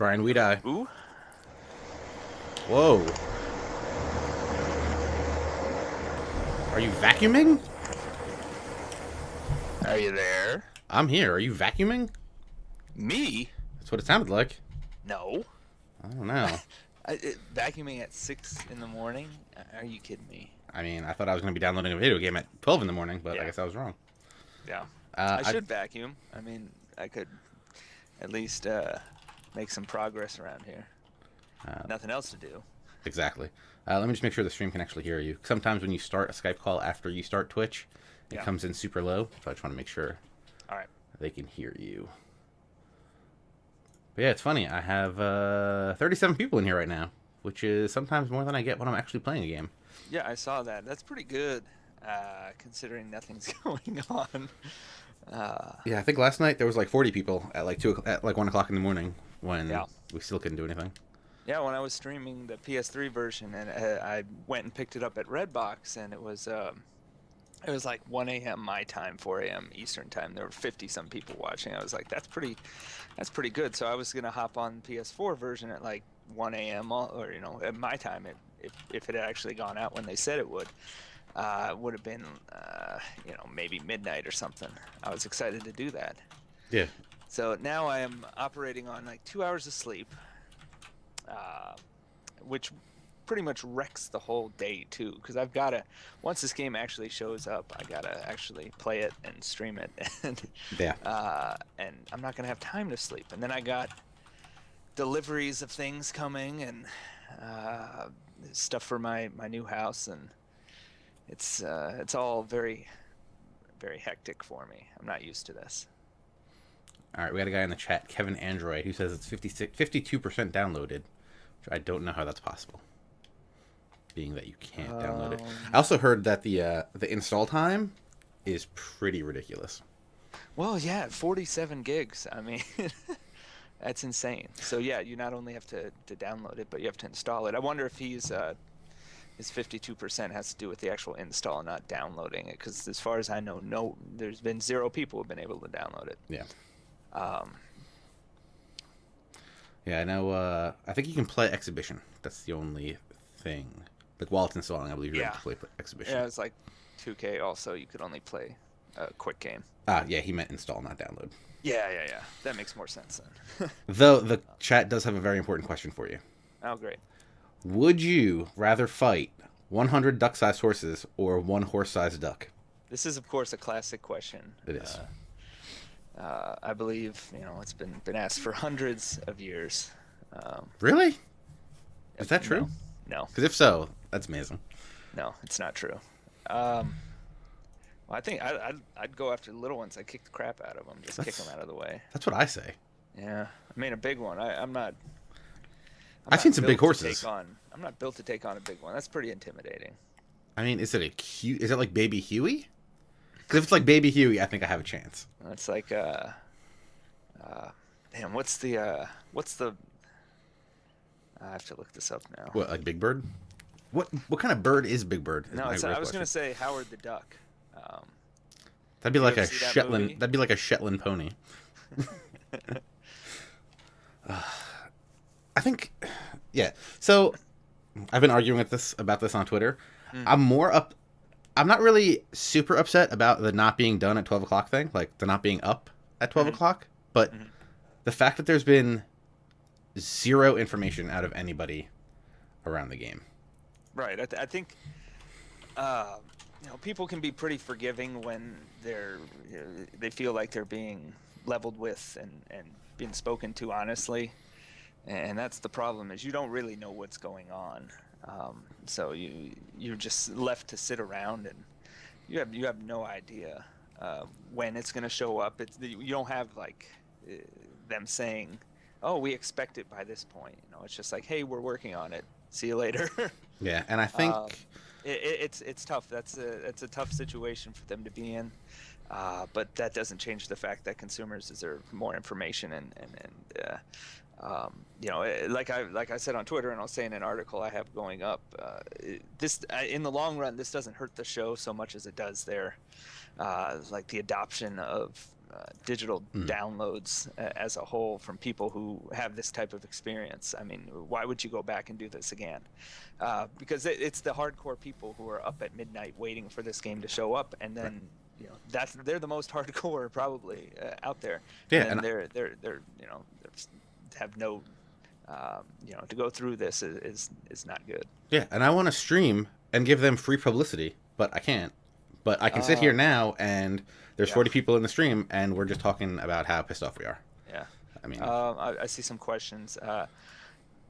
Brian, we die. Ooh. Whoa. Are you vacuuming? Are you there? I'm here. Are you vacuuming? Me? That's what it sounded like. No. I don't know. Vacuuming at 6 in the morning? Are you kidding me? I mean, I thought I was going to be downloading a video game at 12 in the morning, but I Yeah. guess I was wrong. Yeah. I should vacuum. I mean, I could at least make some progress around here. Nothing else to do. Exactly. Let me just make sure the stream can actually hear you. Sometimes when you start a Skype call after you start Twitch, it comes in super low, so I just want to make sure they can hear you. But yeah, it's funny. I have 37 people in here right now, which is sometimes more than I get when I'm actually playing a game. Yeah, I saw that. That's pretty good, considering nothing's going on. Yeah, I think last night there was like 40 people at like 1 o'clock in the morning when we still couldn't do anything. Yeah, when I was streaming the PS3 version, and I went and picked it up at Redbox, and it was like 1 a.m. my time, 4 a.m. Eastern time. There were 50-some people watching. I was like, that's pretty good. So I was gonna hop on PS4 version at like 1 a.m. or at my time. If it had actually gone out when they said it would have been maybe midnight or something. I was excited to do that. Yeah. So now I am operating on like 2 hours of sleep, which pretty much wrecks the whole day too, because I've got to, once this game actually shows up, I gotta actually play it and stream it, and and I'm not gonna have time to sleep, and then I got deliveries of things coming and stuff for my new house, and it's all very, very hectic for me. I'm not used to this. All right, we got a guy in the chat, Kevin Android, who says it's 52% downloaded, which I don't know how that's possible, being that you can't download it. I also heard that the install time is pretty ridiculous. Well, yeah, 47 gigs. I mean, that's insane. So yeah, you not only have to download it, but you have to install it. I wonder if his 52% has to do with the actual install and not downloading it, because as far as I know, there's been 0 people who have been able to download it. Yeah. Yeah, I know. I think you can play Exhibition. That's the only thing. Like while it's installing, I believe you're able to play Exhibition. Yeah, it's like 2K. Also, you could only play a quick game. Yeah, he meant install, not download. Yeah. That makes more sense then. Though the chat does have a very important question for you. Oh, great. Would you rather fight 100 duck-sized horses or 1 horse-sized duck? This is, of course, a classic question. It is. I believe it's been asked for hundreds of years. Really? Is that true? No. Because if so, that's amazing. No, it's not true. Well, I think I'd go after the little ones. I'd kick the crap out of them. Just kick them out of the way. That's what I say. Yeah. I mean, a big one. I've seen some big horses. I'm not built to take on a big one. That's pretty intimidating. I mean, is it like Baby Huey? Because if it's like Baby Huey, I think I have a chance. It's like damn, what's the I have to look this up now. What, like Big Bird? What kind of bird is Big Bird? No, I was gonna say Howard the Duck. That'd be like a Shetland. That'd be like a Shetland pony. I think, yeah. So I've been arguing about this on Twitter. I'm not really super upset about the not being done at 12 o'clock thing, like the not being up at 12 o'clock, but the fact that there's been 0 information out of anybody around the game. Right. I think people can be pretty forgiving when they feel like they're being leveled with and being spoken to honestly, and that's the problem, is you don't really know what's going on. So you're just left to sit around, and you have no idea when it's going to show up. You don't have like them saying, "Oh, we expect it by this point." It's just like, "Hey, we're working on it. See you later." Yeah, and I think it's tough. That's a tough situation for them to be in. But that doesn't change the fact that consumers deserve more information, and like I said on Twitter, and I'll say in an article I have going up, in the long run, this doesn't hurt the show so much as it does like the adoption of digital downloads as a whole from people who have this type of experience. I mean, why would you go back and do this again? Because it's the hardcore people who are up at midnight waiting for this game to show up, and then they're the most hardcore probably out there. Yeah, and they're have no to go through this is not good. Yeah, and I want to stream and give them free publicity, but I can't. But I can sit here now, and there's 40 people in the stream, and we're just talking about how pissed off we are. Yeah. I mean, I see some questions.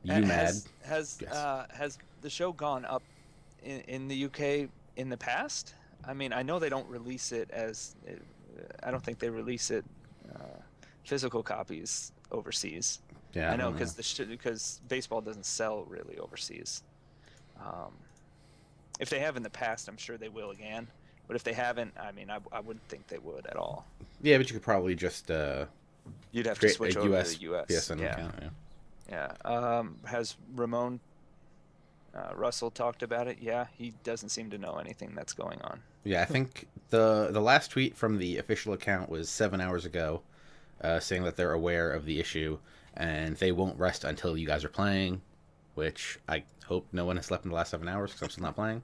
mad? Has the show gone up in the UK in the past? I mean, I know they don't release it I don't think they release it physical copies overseas. Yeah, I know because baseball doesn't sell really overseas. If they have in the past, I'm sure they will again. But if they haven't, I mean, I wouldn't think they would at all. Yeah, but you could probably just you'd have to switch over to the US. PSN account. Yeah. Has Ramon Russell talked about it? Yeah, he doesn't seem to know anything that's going on. Yeah, I think the last tweet from the official account was 7 hours ago, saying that they're aware of the issue and they won't rest until you guys are playing, which I hope no one has slept in the last 7 hours because I'm still not playing.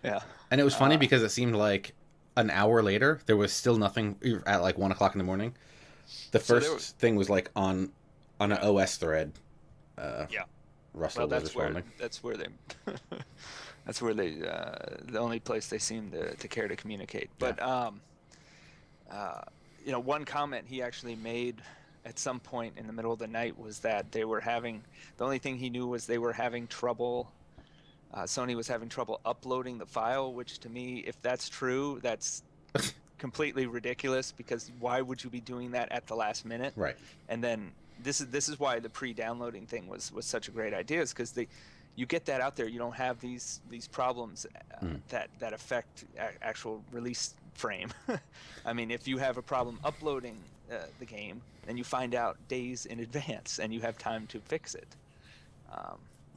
Yeah. And it was funny because it seemed like an hour later, there was still nothing at like 1 o'clock in the morning. The first thing was like on an OS thread. Russell was responding. That's where they the only place they seem to care to communicate. But one comment he actually made at some point in the middle of the night was that the only thing he knew was they were having trouble. Sony was having trouble uploading the file, which to me, if that's true, that's completely ridiculous, because why would you be doing that at the last minute? Right. And then this is why the pre-downloading thing was such a great idea, is because you get that out there, you don't have these problems that affect actual release frame. I mean, if you have a problem uploading the game, then you find out days in advance and you have time to fix it.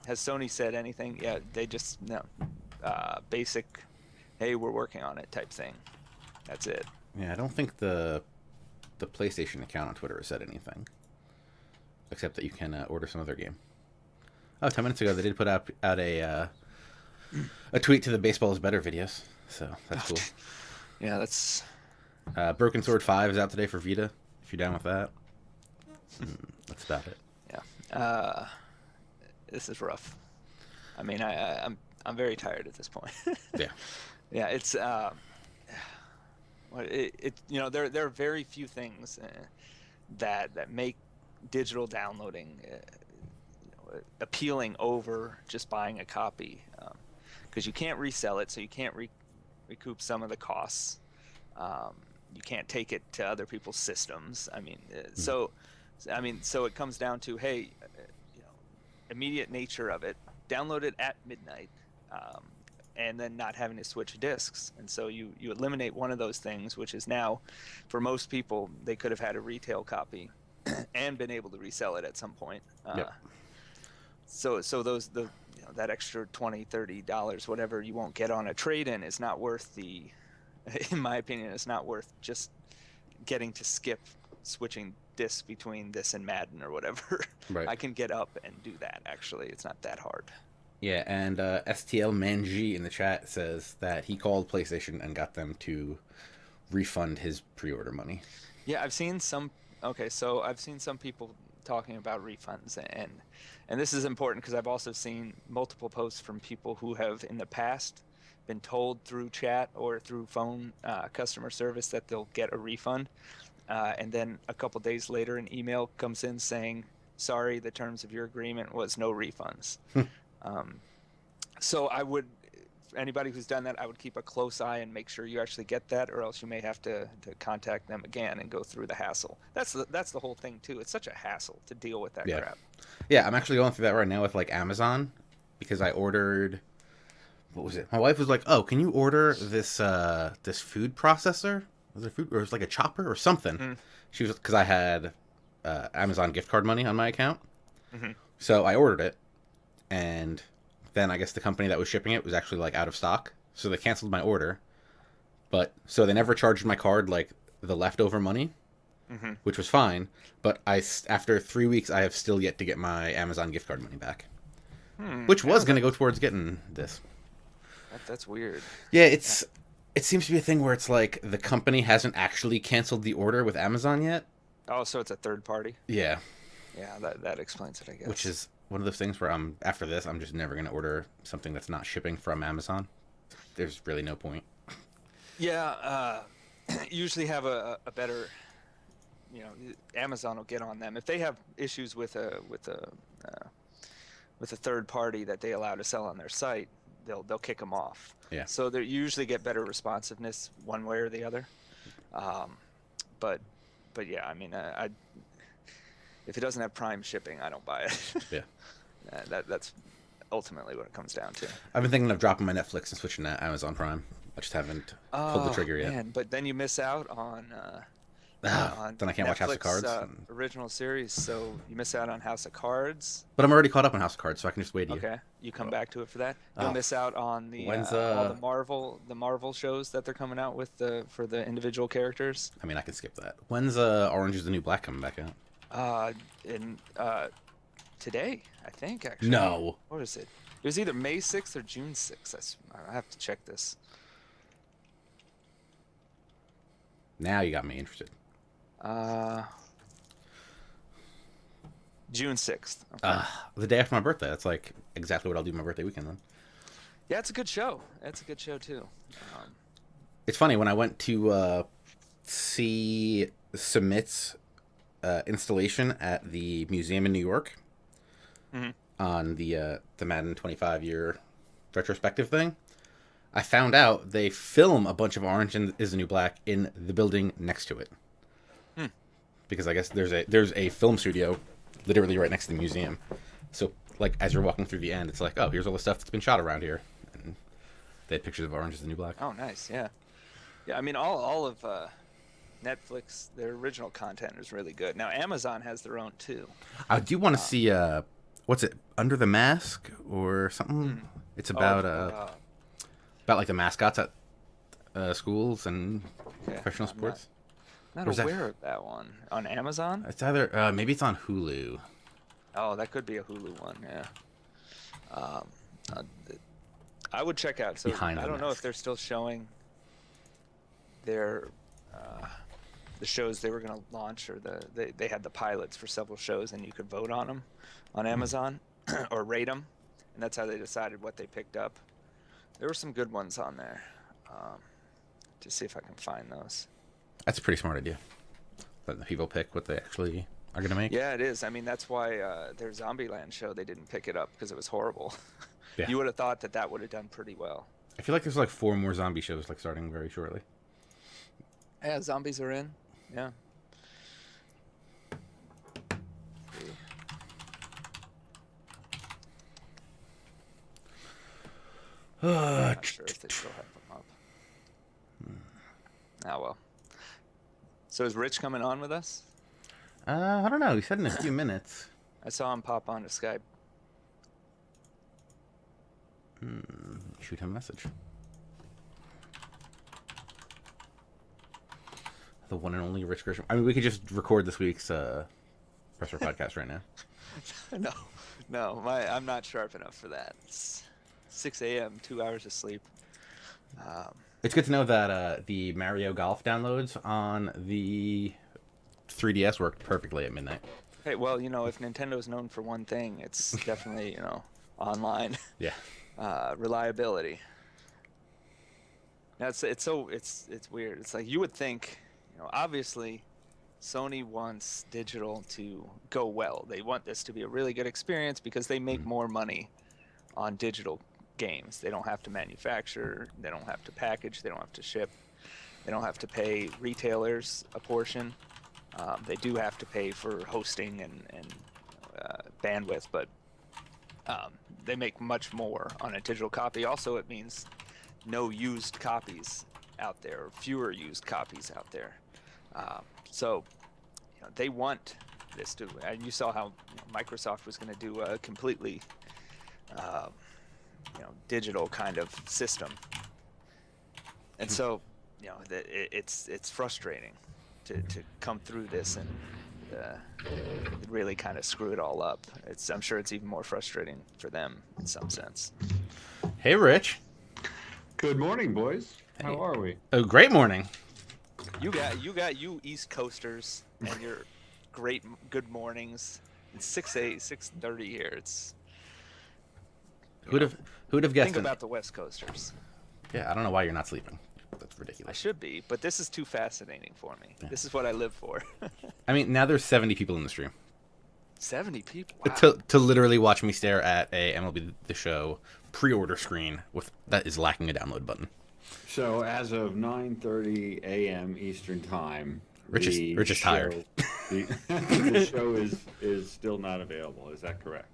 Has Sony said anything? Yeah, they just basic, hey, we're working on it type thing. That's it. Yeah, I don't think the PlayStation account on Twitter has said anything, except that you can order some other game. Oh, 10 minutes ago they did put out a tweet to the Baseball is Better videos, so that's cool. Yeah, that's... Broken Sword 5 is out today for Vita, if you're down with that. That's about it. Yeah. This is rough. I mean, I'm very tired at this point. Yeah. Yeah, it's there are very few things that make digital downloading appealing over just buying a copy, because you can't resell it, so you can't recoup some of the costs. You can't take it to other people's systems. I mean, so it comes down to, hey, immediate nature of it, download it at midnight, and then not having to switch discs. And so you eliminate one of those things, which is now, for most people, they could have had a retail copy and been able to resell it at some point. Yep. So that extra $20-$30, whatever you won't get on a trade-in, is not worth in my opinion, it's not worth just getting to skip switching discs between this and Madden or whatever. Right. I can get up and do that, actually. It's not that hard. Yeah, and STL Manji in the chat says that he called PlayStation and got them to refund his pre-order money. Yeah, I've seen some people talking about refunds, and this is important because I've also seen multiple posts from people who have in the past been told through chat or through phone customer service that they'll get a refund, and then a couple days later an email comes in saying, sorry, the terms of your agreement was no refunds. So I would, anybody who's done that, I would keep a close eye and make sure you actually get that, or else you may have to contact them again and go through the hassle. That's the whole thing too. It's such a hassle to deal with that crap. Yeah, I'm actually going through that right now with like Amazon, because I ordered, what was it? My wife was like, "Oh, can you order this this food processor? Was it food, or it was like a chopper or something?" Mm-hmm. She was, because I had Amazon gift card money on my account, so I ordered it, and then I guess the company that was shipping it was actually like out of stock, so they canceled my order. But so they never charged my card like the leftover money. which was fine. But after 3 weeks, I have still yet to get my Amazon gift card money back, which was going to go towards getting this. That's weird. Yeah, it seems to be a thing where it's like the company hasn't actually canceled the order with Amazon yet. Oh, so it's a third party? Yeah. Yeah, that explains it, I guess. Which is one of those things where after this, I'm just never going to order something that's not shipping from Amazon. There's really no point. Yeah, usually have a better, Amazon will get on them if they have issues with a third party that they allow to sell on their site. They'll kick them off. Yeah. So they usually get better responsiveness one way or the other. But yeah, I mean, if it doesn't have Prime shipping, I don't buy it. Yeah. That's ultimately what it comes down to. I've been thinking of dropping my Netflix and switching to Amazon Prime. I just haven't pulled the trigger yet. Man, but then you miss out on then I can't watch House of Cards. Original series, so you miss out on House of Cards. But I'm already caught up on House of Cards, so I can just wait a year. Okay, you come back to it for that. You'll miss out on all the Marvel shows that they're coming out with for the individual characters. I mean, I can skip that. When's Orange is the New Black coming back out? Today, I think, actually. No. What is it? It was either May 6th or June 6th. I have to check this. Now you got me interested. June 6th. Okay. The day after my birthday. That's like exactly what I'll do my birthday weekend then. Yeah, it's a good show. It's a good show, too. It's funny, when I went to see Submit's installation at the museum in New York on the Madden 25-year retrospective thing, I found out they film a bunch of Orange is the New Black in the building next to it. Because I guess there's a film studio literally right next to the museum. So, like, as you're walking through the end, it's like, oh, here's all the stuff that's been shot around here. And they had pictures of Orange is the New Black. Oh, nice, yeah. Yeah, I mean, all of Netflix, their original content is really good. Now, Amazon has their own, too. I do want to see, what's it, Under the Mask or something? It's about, like, the mascots at schools and professional sports. Not aware of that one. On Amazon? It's either, maybe it's on Hulu. Oh, that could be a Hulu one, yeah. I would check out. So I don't know if they're still showing their the shows they were going to launch, or they had the pilots for several shows, and you could vote on them on Amazon or rate them, and that's how they decided what they picked up. There were some good ones on there. Just see if I can find those. That's a pretty smart idea. Letting the people pick what they actually are going to make. Yeah, it is. I mean, that's why their Zombieland show, they didn't pick it up because it was horrible. Yeah. You would have thought that would have done pretty well. I feel like there's like 4 more zombie shows like starting very shortly. Yeah, zombies are in. Yeah. I'm not sure if they still have them up. Ah, well. So is Rich coming on with us? I don't know. He said in a few minutes. I saw him pop onto Skype. Shoot him a message. The one and only Rich Grisham. I mean, we could just record this week's Presser podcast right now. No, I'm not sharp enough for that. It's 6 a.m., 2 hours of sleep. It's good to know that the Mario Golf downloads on the 3DS worked perfectly at midnight. Hey, well, if Nintendo's known for one thing, it's definitely, online. Yeah. Reliability. It's weird. It's like you would think, obviously Sony wants digital to go well. They want this to be a really good experience because they make more money on digital games. They don't have to manufacture, they don't have to package, they don't have to ship, they don't have to pay retailers a portion. They do have to pay for hosting and bandwidth, but they make much more on a digital copy. Also, it means no used copies out there, or fewer used copies out there. So they want this to, and you saw how Microsoft was going to do a completely digital kind of system, and so it's frustrating. to come through this and really kind of screw it all up. I'm sure it's even more frustrating for them in some sense. Hey, Rich. Good morning, boys. Hey. How are we? Oh, great morning. You East Coasters and your good mornings. It's 6:30 here. It's who'd have guessed? Think about the West Coasters. Yeah, I don't know why you're not sleeping. That's ridiculous. I should be, but this is too fascinating for me. Yeah. This is what I live for. I mean, now there's 70 people in the stream. 70 people? Wow. To literally watch me stare at a MLB The Show pre-order screen that is lacking a download button. So as of 9:30 a.m. Eastern Time, Rich is tired. The show is still not available. Is that correct?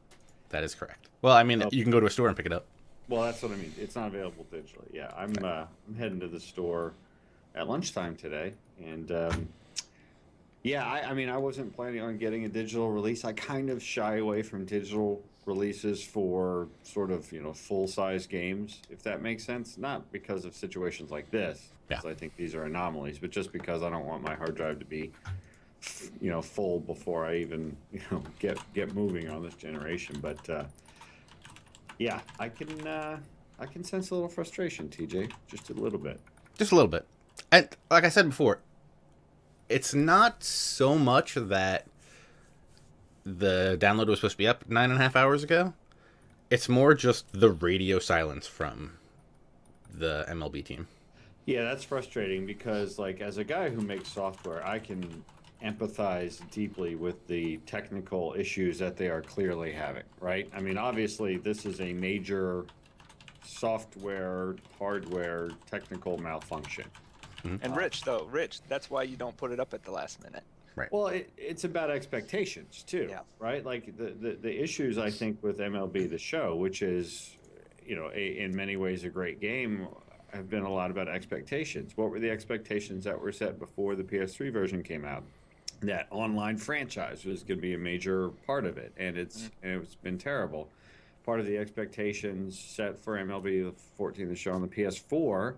That is correct. Well, I mean, you can go to a store and pick it up. Well, that's what I mean. It's not available digitally. Yeah, I'm heading to the store at lunchtime today, and I mean, I wasn't planning on getting a digital release. I kind of shy away from digital releases for sort of full-size games, if that makes sense. Not because of situations like this, because I think these are anomalies, but just because I don't want my hard drive to be full before I even get moving on this generation. But yeah, I can sense a little frustration, TJ, just a little bit. Just a little bit. And like I said before, it's not so much that the download was supposed to be up 9.5 hours ago. It's more just the radio silence from the MLB team. Yeah, that's frustrating because, like, as a guy who makes software, I can empathize deeply with the technical issues that they are clearly having, right? I mean, obviously, this is a major software, hardware, technical malfunction. Mm-hmm. And Rich, that's why you don't put it up at the last minute. Right. Well, it's about expectations too, right? Like the issues I think with MLB The Show, which is, in many ways a great game, have been a lot about expectations. What were the expectations that were set before the PS3 version came out? That online franchise was going to be a major part of it, and it's been terrible. Part of the expectations set for MLB 14 The Show on the PS4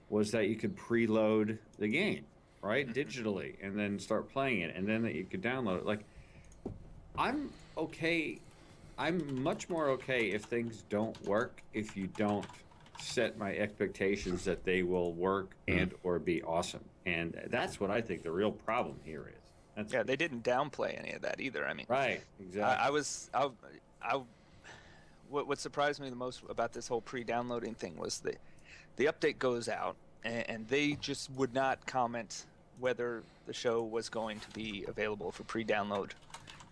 was that you could preload the game, right, digitally, and then start playing it, and then that you could download it. Like, I'm much more okay if things don't work, if you don't set my expectations that they will work and or be awesome. And that's what I think the real problem here is. They didn't downplay any of that either. I mean, right, exactly. What surprised me the most about this whole pre-downloading thing was the update goes out, and they just would not comment whether the show was going to be available for pre-download,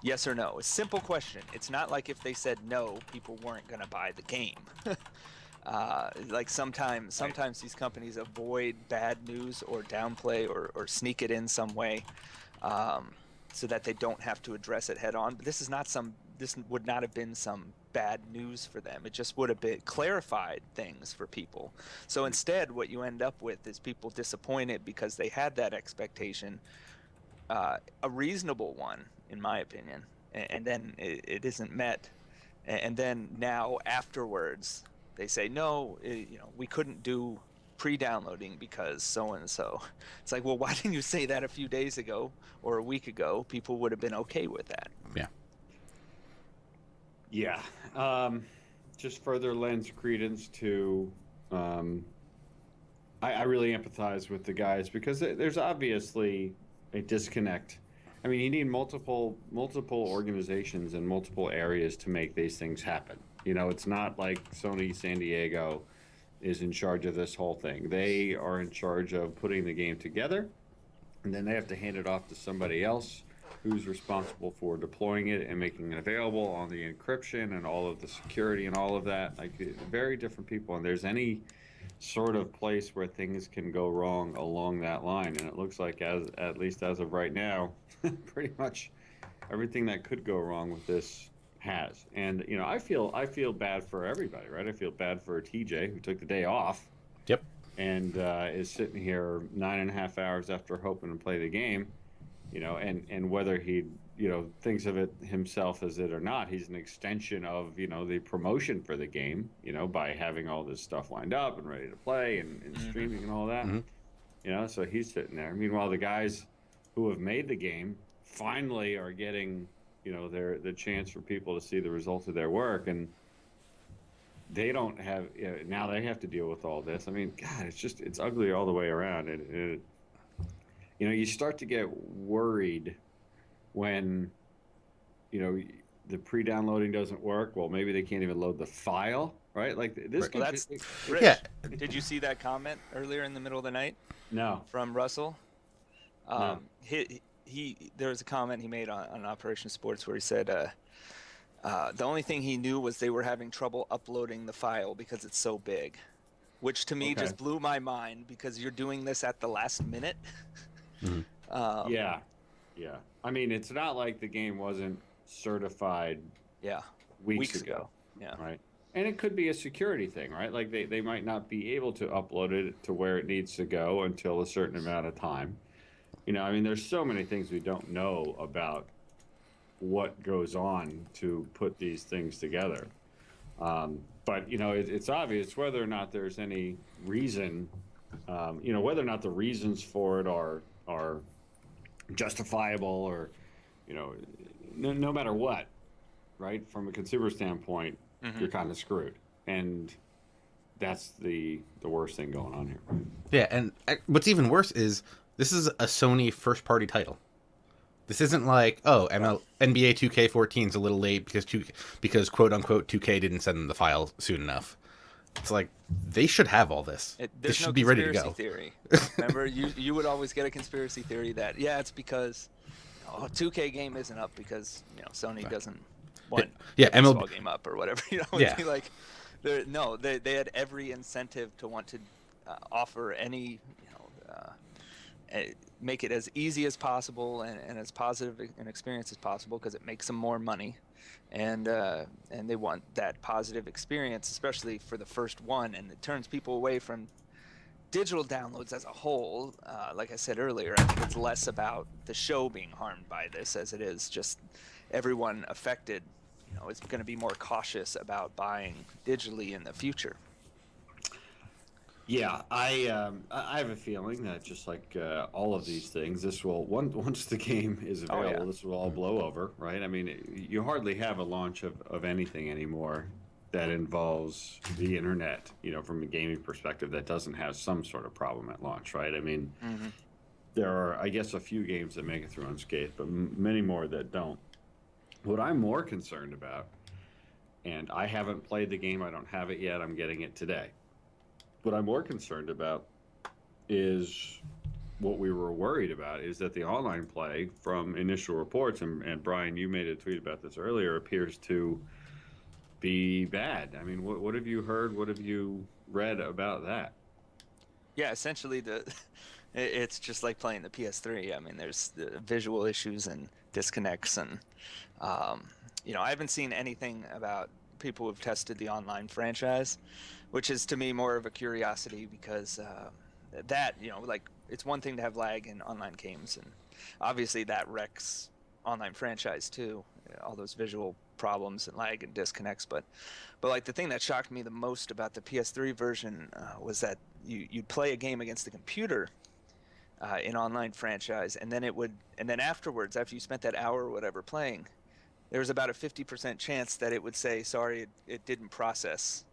yes or no. A simple question. It's not like if they said no, people weren't going to buy the game. Like sometimes these companies avoid bad news or downplay or sneak it in some way, so that they don't have to address it head on. But this would not have been some bad news for them. It just would have been clarified things for people. So instead, what you end up with is people disappointed because they had that expectation, a reasonable one, in my opinion, and then it isn't met. And then now afterwards, they say, no, we couldn't do pre-downloading because so-and-so. It's like, well, why didn't you say that a few days ago or a week ago? People would have been okay with that. Yeah. Just further lends credence to, I really empathize with the guys because there's obviously a disconnect. I mean, you need multiple organizations in multiple areas to make these things happen. It's not like Sony San Diego is in charge of this whole thing. They are in charge of putting the game together, and then they have to hand it off to somebody else who's responsible for deploying it and making it available on the encryption and all of the security and all of that. Like, very different people, and there's any sort of place where things can go wrong along that line, and it looks like, at least as of right now, pretty much everything that could go wrong with this has. And I feel bad for everybody, right? I feel bad for TJ, who took the day off. Yep. And is sitting here 9.5 hours after hoping to play the game, and whether he thinks of it himself as it or not, he's an extension of the promotion for the game, by having all this stuff lined up and ready to play and streaming and all that. So he's sitting there. Meanwhile, the guys who have made the game finally are getting, the chance for people to see the results of their work, and they don't have now they have to deal with all this. I mean, God, it's ugly all the way around. And you start to get worried when the pre-downloading doesn't work. Well, maybe they can't even load the file, right? Like this. Well, Rich, yeah. Did you see that comment earlier in the middle of the night? No. From Russell. No. There was a comment he made on Operation Sports where he said the only thing he knew was they were having trouble uploading the file because it's so big, which to me just blew my mind, because you're doing this at the last minute. Mm-hmm. Yeah. I mean, it's not like the game wasn't certified. Yeah. Weeks ago. Yeah. Right. And it could be a security thing, right? Like they might not be able to upload it to where it needs to go until a certain amount of time. I mean, there's so many things we don't know about what goes on to put these things together. But, it's obvious whether or not there's any reason, whether or not the reasons for it are justifiable, or, no matter what, right? From a consumer standpoint, you're kind of screwed. And that's the worst thing going on here. Yeah, and what's even worse is this is a Sony first-party title. This isn't like, NBA 2K14 is a little late because quote-unquote 2K didn't send them the file soon enough. It's like, they should have all this. This should be ready to go. Theory. Remember, you would always get a conspiracy theory that, it's because 2K game isn't up because Sony doesn't want MLB game up or whatever. It'd be like, they had every incentive to want to offer any, make it as easy as possible and as positive an experience as possible, because it makes them more money, and they want that positive experience, especially for the first one, and it turns people away from digital downloads as a whole. Like I said earlier, I think it's less about the show being harmed by this as it is just everyone affected is going to be more cautious about buying digitally in the future. Yeah, I have a feeling that just like all of these things, this will once the game is available, this will all blow over, right? I mean, you hardly have a launch of anything anymore that involves the internet, from a gaming perspective, that doesn't have some sort of problem at launch, right? I mean, there are, I guess, a few games that make it through unscathed, but many more that don't. What I'm more concerned about, and I haven't played the game, I don't have it yet, I'm getting it today. What I'm more concerned about is what we were worried about, is that the online play, from initial reports, and Brian, you made a tweet about this earlier, appears to be bad. I mean, what have you heard? What have you read about that? Yeah, essentially it's just like playing the PS3. I mean, there's the visual issues and disconnects, and I haven't seen anything about people who've tested the online franchise, which is to me more of a curiosity, because that, it's one thing to have lag in online games, and obviously that wrecks online franchise too, all those visual problems and lag and disconnects. But like, the thing that shocked me the most about the PS3 version was that you'd play a game against the computer in online franchise, and then afterwards, after you spent that hour or whatever playing, there was about a 50% chance that it would say, sorry, it didn't process.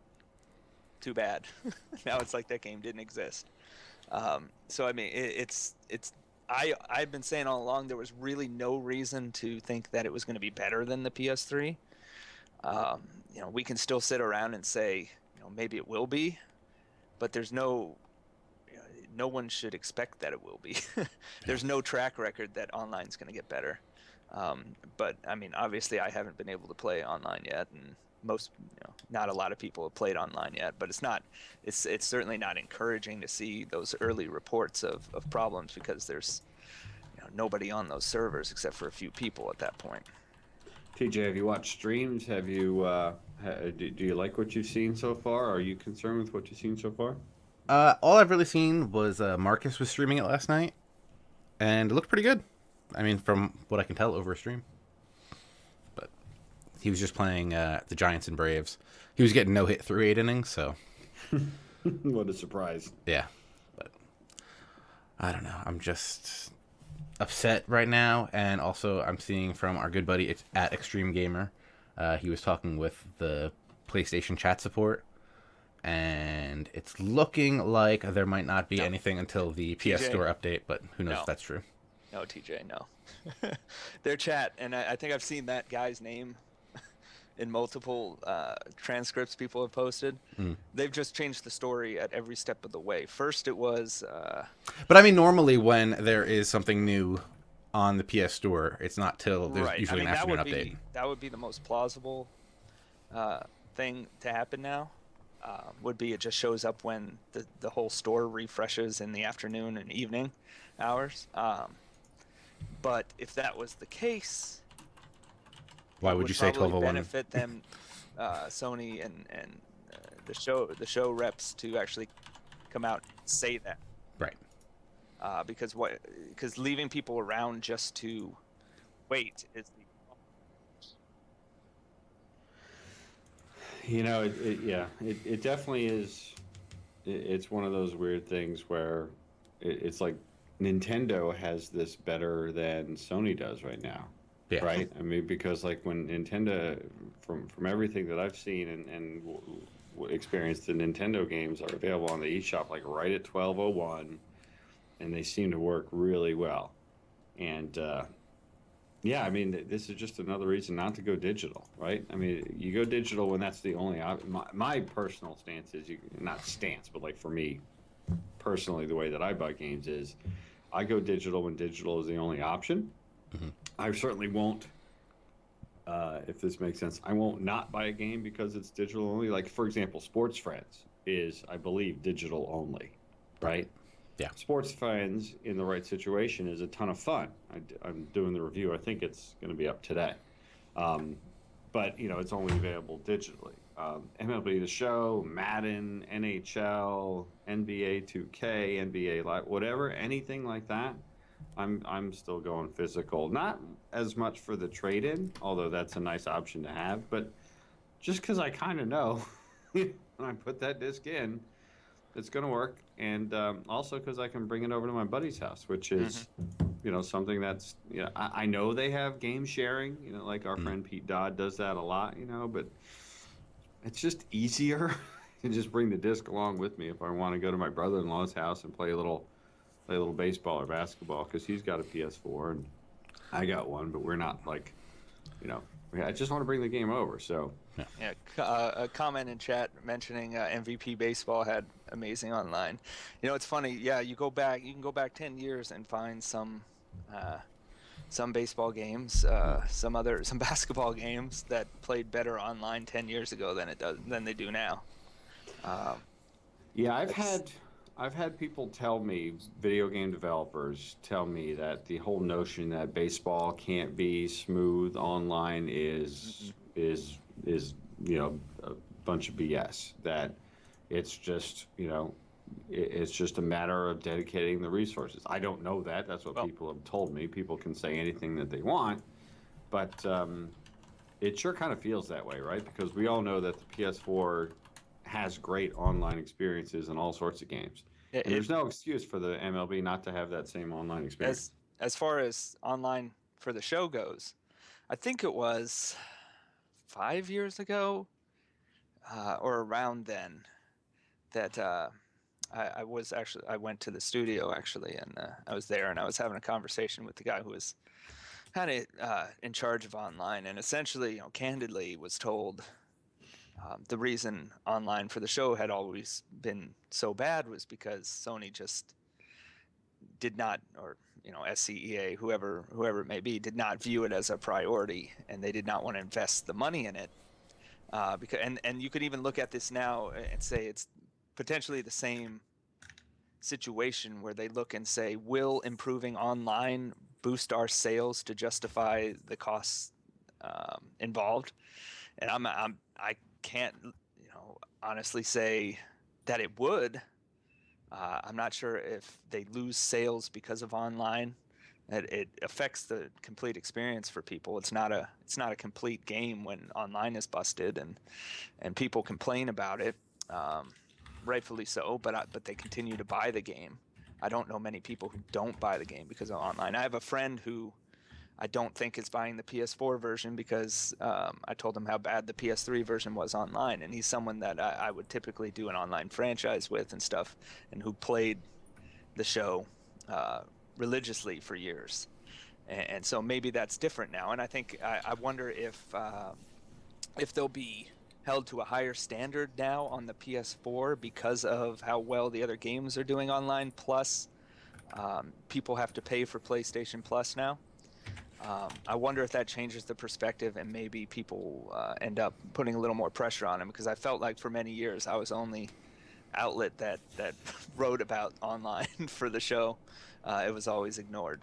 Too bad. Now it's like that game didn't exist. So I mean, I've been saying all along there was really no reason to think that it was going to be better than the PS3. We can still sit around and say, maybe it will be, but there's no one should expect that it will be. There's no track record that online's going to get better. But I mean, obviously I haven't been able to play online yet, and not a lot of people have played online yet, but it's certainly not encouraging to see those early reports of problems, because there's nobody on those servers except for a few people at that point. TJ, have you watched streams? Have you do you like what you've seen so far? Are you concerned with what you've seen so far? All I've really seen was Marcus was streaming it last night, and it looked pretty good. I mean, from what I can tell over a stream. But he was just playing the Giants and Braves. He was getting no hit through 8 innings, so. What a surprise. Yeah. But I don't know. I'm just. upset right now, and also I'm seeing from our good buddy at Extreme Gamer. He was talking with the PlayStation chat support, and it's looking like there might not be anything until the PS TJ, Store update, but who knows if that's true. No, TJ, no. Their chat, and I think I've seen that guy's name in multiple transcripts people have posted. They've just changed the story at every step of the way. First, it was. But I mean, normally when there is something new on the PS Store, it's not till there's usually an afternoon update. That would be the most plausible thing to happen now. Would be it just shows up when the whole store refreshes in the afternoon and evening hours. But if that was the case, why would you say 12:01? Benefit them, Sony and the show reps to actually come out and say that. Right. Because leaving people around just to wait is it definitely is. It's one of those weird things where it's like Nintendo has this better than Sony does right now. Yeah. Right. I mean, because like when Nintendo, from everything that I've seen and experienced, the Nintendo games are available on the eShop like right at 12:01, and they seem to work really well. And yeah, I mean, this is just another reason not to go digital, right? I mean, you go digital when that's the only my personal stance is not stance, but like for me personally, the way that I buy games is I go digital when digital is the only option. Mm-hmm. I certainly won't, if this makes sense, I won't not buy a game because it's digital only. Like, for example, Sports Friends is, I believe, digital only, right? Yeah. Sports Friends in the right situation is a ton of fun. I'm doing the review. I think it's going to be up today. But, it's only available digitally. MLB The Show, Madden, NHL, NBA 2K, NBA Live, whatever, anything like that, I'm still going physical. Not as much for the trade-in, although that's a nice option to have, but just because I kind of know when I put that disc in, it's going to work. And also because I can bring it over to my buddy's house, which is, something that's, I know they have game sharing, like our friend Pete Dodd does that a lot, but it's just easier to just bring the disc along with me if I want to go to my brother-in-law's house and play a little baseball or basketball, because he's got a PS4 and I got one, but we're not like, I just want to bring the game over. So yeah, a comment in chat mentioning MVP Baseball had amazing online. It's funny. Yeah, you can go back 10 years and find some baseball games, some basketball games that played better online 10 years ago than they do now. Yeah, I've had people tell me, video game developers tell me, that the whole notion that baseball can't be smooth online is a bunch of BS. That it's just it's just a matter of dedicating the resources. I don't know that. That's what people have told me. People can say anything that they want, but it sure kind of feels that way, right? Because we all know that the PS4 has great online experiences in all sorts of games. And there's no excuse for the MLB not to have that same online experience. As far as online for the show goes, I think it was 5 years ago or around then that I went to the studio actually, and I was there and I was having a conversation with the guy who was kind of in charge of online, and essentially, candidly was told the reason online for the show had always been so bad was because Sony just did not, or SCEA, whoever it may be, did not view it as a priority, and they did not want to invest the money in it. Because and you could even look at this now and say it's potentially the same situation where they look and say, will improving online boost our sales to justify the costs involved? And I can't honestly say that it would. I'm not sure if they lose sales because of online. It affects the complete experience for people. It's not a complete game when online is busted, and people complain about it, rightfully so. But they continue to buy the game. I don't know many people who don't buy the game because of online. I have a friend who I don't think is buying the PS4 version because I told him how bad the PS3 version was online, and he's someone that I would typically do an online franchise with and stuff, and who played the show religiously for years. And so maybe that's different now. And I think I wonder if they'll be held to a higher standard now on the PS4 because of how well the other games are doing online. Plus, people have to pay for PlayStation Plus now. I wonder if that changes the perspective and maybe people end up putting a little more pressure on them, because I felt like for many years I was only outlet that wrote about online for the show. It was always ignored.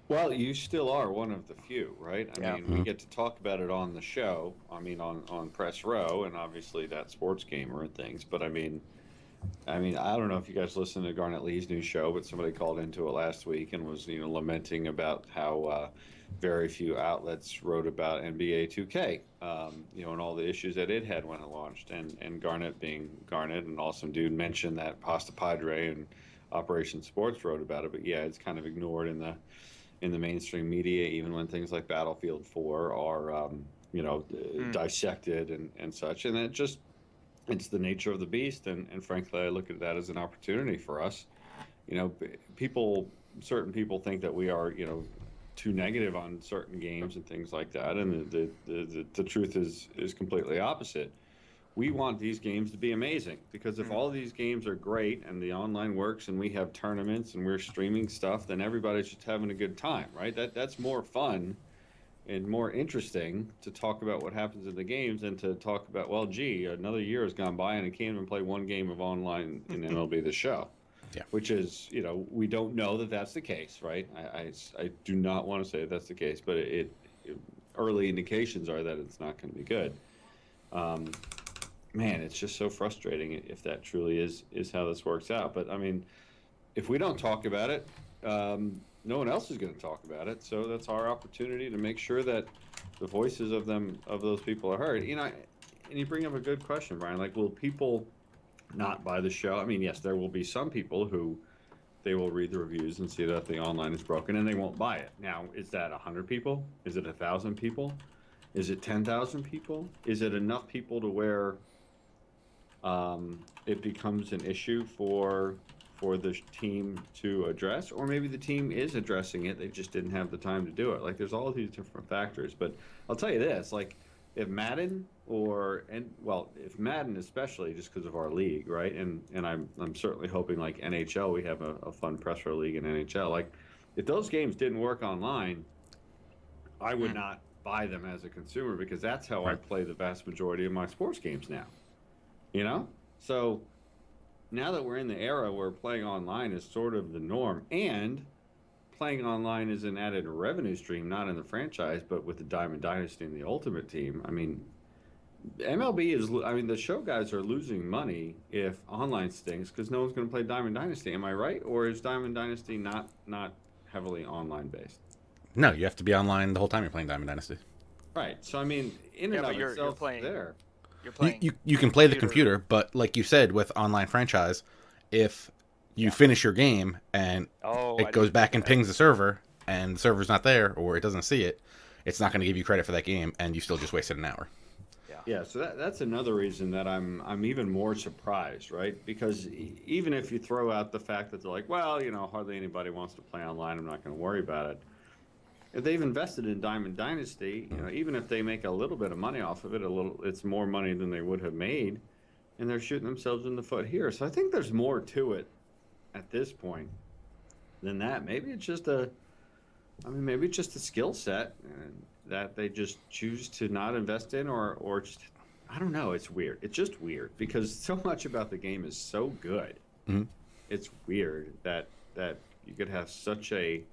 Well, you still are one of the few, right? I Yeah. mean, we get to talk about it on the show. I mean, on Press Row, and obviously that Sports Gamer and things. But I mean, I don't know if you guys listened to Garnett Lee's new show, but somebody called into it last week and was, lamenting about how very few outlets wrote about NBA 2K, and all the issues that it had when it launched. And Garnett, being Garnett, an awesome dude, mentioned that PastaPadre and Operation Sports wrote about it. But yeah, it's kind of ignored in the mainstream media, even when things like Battlefield 4 are, dissected and such. And it's the nature of the beast. And frankly, I look at that as an opportunity for us. Certain people think that we are, too negative on certain games and things like that. And the truth is completely opposite. We want these games to be amazing, because if all of these games are great and the online works and we have tournaments and we're streaming stuff, then everybody's just having a good time, right? That's more fun and more interesting to talk about what happens in the games than to talk about, well, gee, another year has gone by and I can't even play one game of online in MLB The Show. Yeah. Which is, we don't know that that's the case, right? I do not want to say that's the case, but early indications are that it's not going to be good. Man, it's just so frustrating if that truly is how this works out. But I mean, if we don't talk about it, no one else is going to talk about it. So that's our opportunity to make sure that the voices of those people are heard. And you bring up a good question, Brian. Like, will people not buy the show? I mean, yes, there will be some people who they will read the reviews and see that the online is broken and they won't buy it. Now, is that 100 people? Is it 1,000 people? Is it 10,000 people? Is it enough people to where it becomes an issue for the team to address? Or maybe the team is addressing it, they just didn't have the time to do it. Like, there's all these different factors. But I'll tell you this, like, if Madden if Madden especially, just because of our league, right? And I'm certainly hoping, like NHL, we have a fun press row league in NHL. Like, if those games didn't work online, I would not buy them as a consumer, because that's how I play the vast majority of my sports games now. So now that we're in the era where playing online is sort of the norm, and playing online is an added revenue stream, not in the franchise, but with the Diamond Dynasty and the Ultimate Team. I mean, MLB the show guys are losing money if online stinks, because no one's going to play Diamond Dynasty. Am I right? Or is Diamond Dynasty not heavily online based? No, you have to be online the whole time you're playing Diamond Dynasty. Right. So, I mean, in and of itself, you're playing there. You're playing. You can play the computer, but like you said, with online franchise, if you finish your game and it goes back and pings the server, and the server's not there, or it doesn't see it, it's not going to give you credit for that game, and you still just wasted an hour. Yeah, so that's another reason that I'm even more surprised, right? Because even if you throw out the fact that they're like, well, hardly anybody wants to play online, I'm not going to worry about it. If they've invested in Diamond Dynasty, even if they make a little bit of money off of it, it's more money than they would have made, and they're shooting themselves in the foot here. So I think there's more to it at this point than that. Maybe it's just a skill set that they just choose to not invest in, or just, I don't know. It's weird. It's just weird, because so much about the game is so good. Mm-hmm. It's weird that you could have such a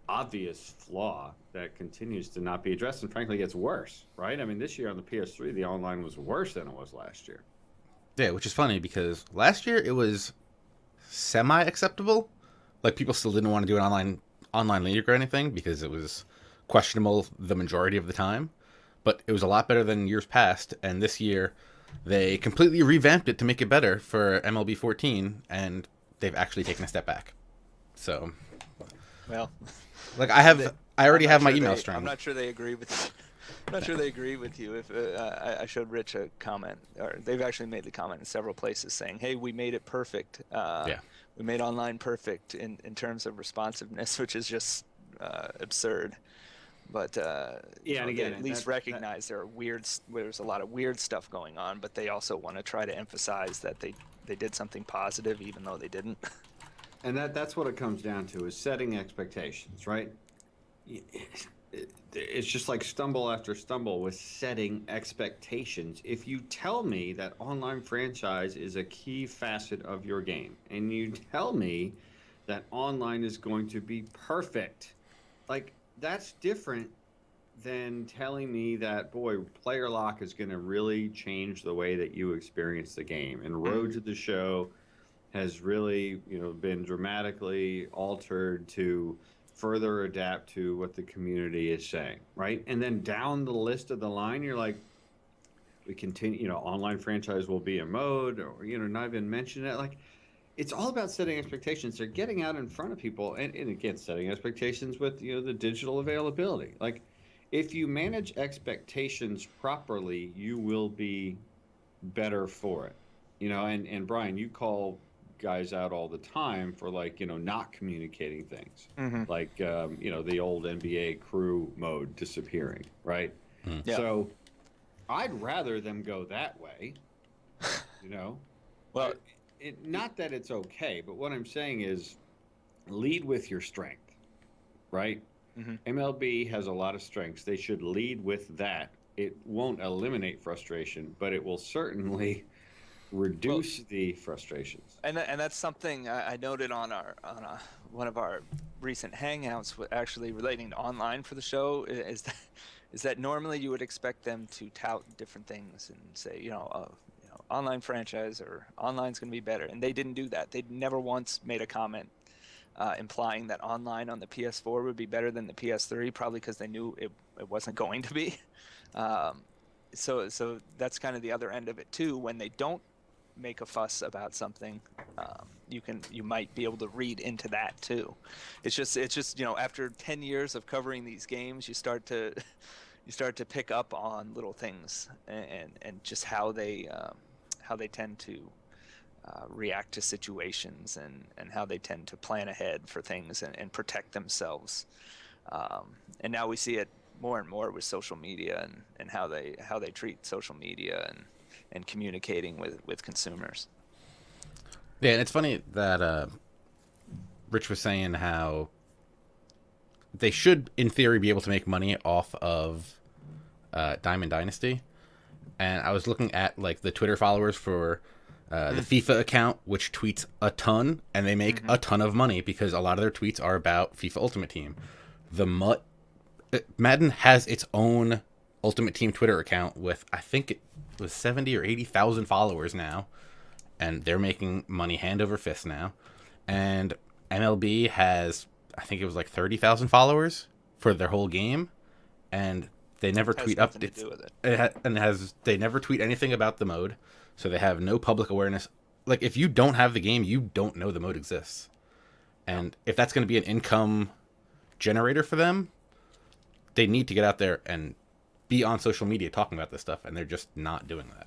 obvious flaw that continues to not be addressed, and frankly gets worse, right? I mean, this year on the PS3, the online was worse than it was last year. Yeah, which is funny, because last year it was semi-acceptable. Like, people still didn't want to do an online league or anything, because it was questionable the majority of the time. But it was a lot better than years past, and this year they completely revamped it to make it better for MLB 14, and they've actually taken a step back. So, well, like I already have my email string. I'm not sure they agree with. I'm not sure they agree with you. If I showed Rich a comment, or they've actually made the comment in several places saying, "Hey, we made it perfect. We made online perfect in terms of responsiveness," which is just absurd. But and again, they at least recognize there's a lot of weird stuff going on, but they also want to try to emphasize that they did something positive, even though they didn't. And that's what it comes down to, is setting expectations, right? It's just like stumble after stumble with setting expectations. If you tell me that online franchise is a key facet of your game, and you tell me that online is going to be perfect, like, that's different than telling me that, boy, player lock is going to really change the way that you experience the game. And Road to the Show has really, been dramatically altered to further adapt to what the community is saying, right? And then down the list of the line, you're like, we continue, online franchise will be a mode, or, not even mention it. Like, it's all about setting expectations. They're getting out in front of people, and again, setting expectations with, the digital availability. Like, if you manage expectations properly, you will be better for it. And Brian, you call guys out all the time for, like, not communicating things, like the old NBA crew mode disappearing, right? Yeah. So I'd rather them go that way. Well, not that it's okay, but what I'm saying is lead with your strength, right? MLB has a lot of strengths. They should lead with that. It won't eliminate frustration, but it will certainly reduce the frustrations. And that's something I noted on one of our recent hangouts, actually relating to online for the show, is that normally you would expect them to tout different things and say, online franchise or online's going to be better, and they didn't do that. They never once made a comment implying that online on the PS4 would be better than the PS3, probably because they knew it wasn't going to be. So that's kind of the other end of it too. When they don't make a fuss about something, you might be able to read into that too. It's just after 10 years of covering these games, you start to pick up on little things and just how they tend to react to situations and how they tend to plan ahead for things and protect themselves. And now we see it more and more with social media and how they treat social media and communicating with consumers. Yeah, and it's funny that Rich was saying how they should, in theory, be able to make money off of Diamond Dynasty. And I was looking at, like, the Twitter followers for the FIFA account, which tweets a ton, and they make a ton of money because a lot of their tweets are about FIFA Ultimate Team. Madden has its own Ultimate Team Twitter account with, I think it was 70 or 80,000 followers now, and they're making money hand over fist now. And MLB has, I think it was like 30,000 followers for their whole game, and they never tweet updates. They never tweet anything about the mode, so they have no public awareness. Like, if you don't have the game, you don't know the mode exists. And if that's going to be an income generator for them, they need to get out there and be on social media talking about this stuff, and they're just not doing that.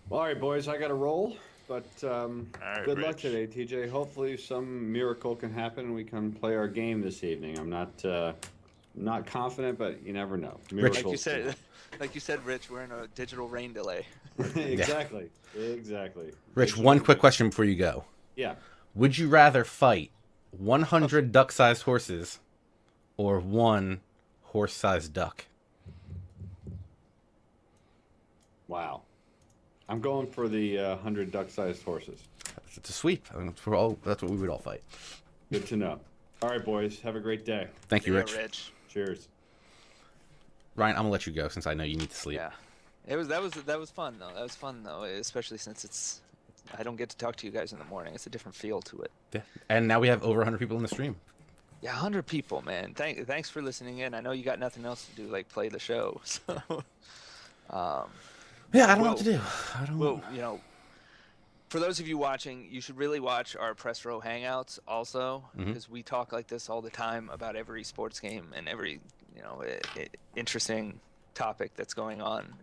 Well, all right, boys, I got to roll, but good luck Rich. today, TJ. Hopefully some miracle can happen and we can play our game this evening. I'm not confident, but you never know. Like you said, Rich, we're in a digital rain delay. Exactly. Rich, one quick question before you go. Yeah. Would you rather fight 100 duck-sized horses or one horse-sized duck? Wow. I'm going for the 100 duck-sized horses. It's a sweep. I mean, that's what we would all fight. Good to know. All right, boys. Have a great day. Thank you, Rich. Cheers. Ryan, I'm gonna let you go since I know you need to sleep. Yeah, that was fun though. That was fun though, especially since I don't get to talk to you guys in the morning. It's a different feel to it. Yeah. And now we have over 100 people in the stream. Yeah, 100 people, man. Thanks for listening in. I know you got nothing else to do, like play the show. So, yeah, I don't know what to do. Well, for those of you watching, you should really watch our Press Row Hangouts also, because we talk like this all the time about every sports game and every interesting topic that's going on,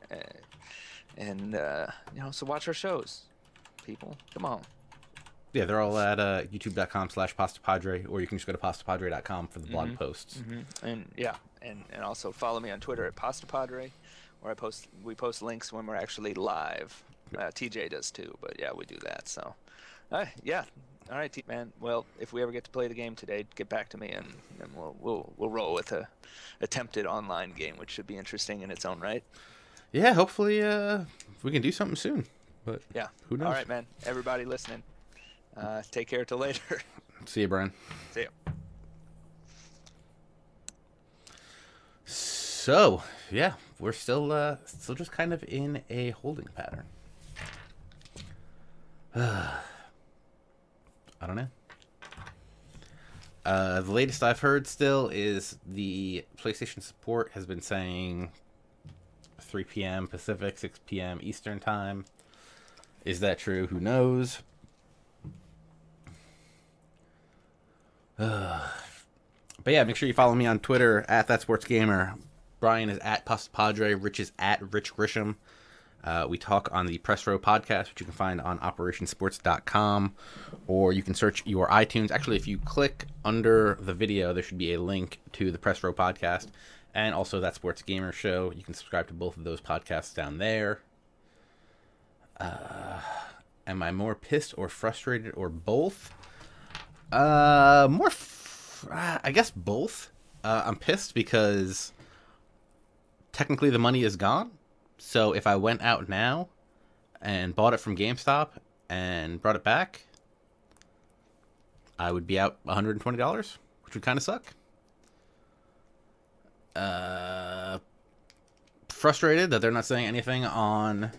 and so watch our shows, people. Come on. Yeah, they're all at youtube.com/PastaPadre, or you can just go to PastaPadre.com for the blog posts. And and also follow me on Twitter at PastaPadre, where we post links when we're actually live. TJ does too, but yeah, we do that. So, yeah, all right, man. Well, if we ever get to play the game today, get back to me, and we'll roll with a attempted online game, which should be interesting in its own right. Yeah, hopefully we can do something soon. But yeah, who knows? All right, man. Everybody listening, take care till later. See you, Brian. See ya. So yeah, we're still just kind of in a holding pattern. I don't know. The latest I've heard still is the PlayStation support has been saying 3 p.m. Pacific, 6 p.m. Eastern time. Is that true? Who knows? But yeah, make sure you follow me on Twitter at ThatSportsGamer. Brian is at PastaPadre. Rich is at Rich Grisham. We talk on the Press Row podcast, which you can find on operationsports.com, or you can search your iTunes. Actually, if you click under the video, there should be a link to the Press Row podcast and also That Sports Gamer Show. You can subscribe to both of those podcasts down there. Am I more pissed or frustrated or both? I guess both. I'm pissed because technically the money is gone. So if I went out now and bought it from GameStop and brought it back, I would be out $120, which would kind of suck. Frustrated that they're not saying anything on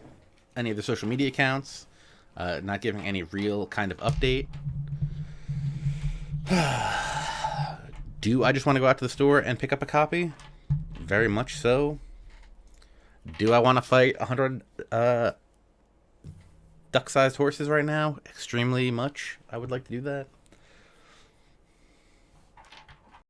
any of the social media accounts, not giving any real kind of update. Do I just want to go out to the store and pick up a copy? Very much so. Do I want to fight 100 duck-sized horses right now? Extremely much. I would like to do that.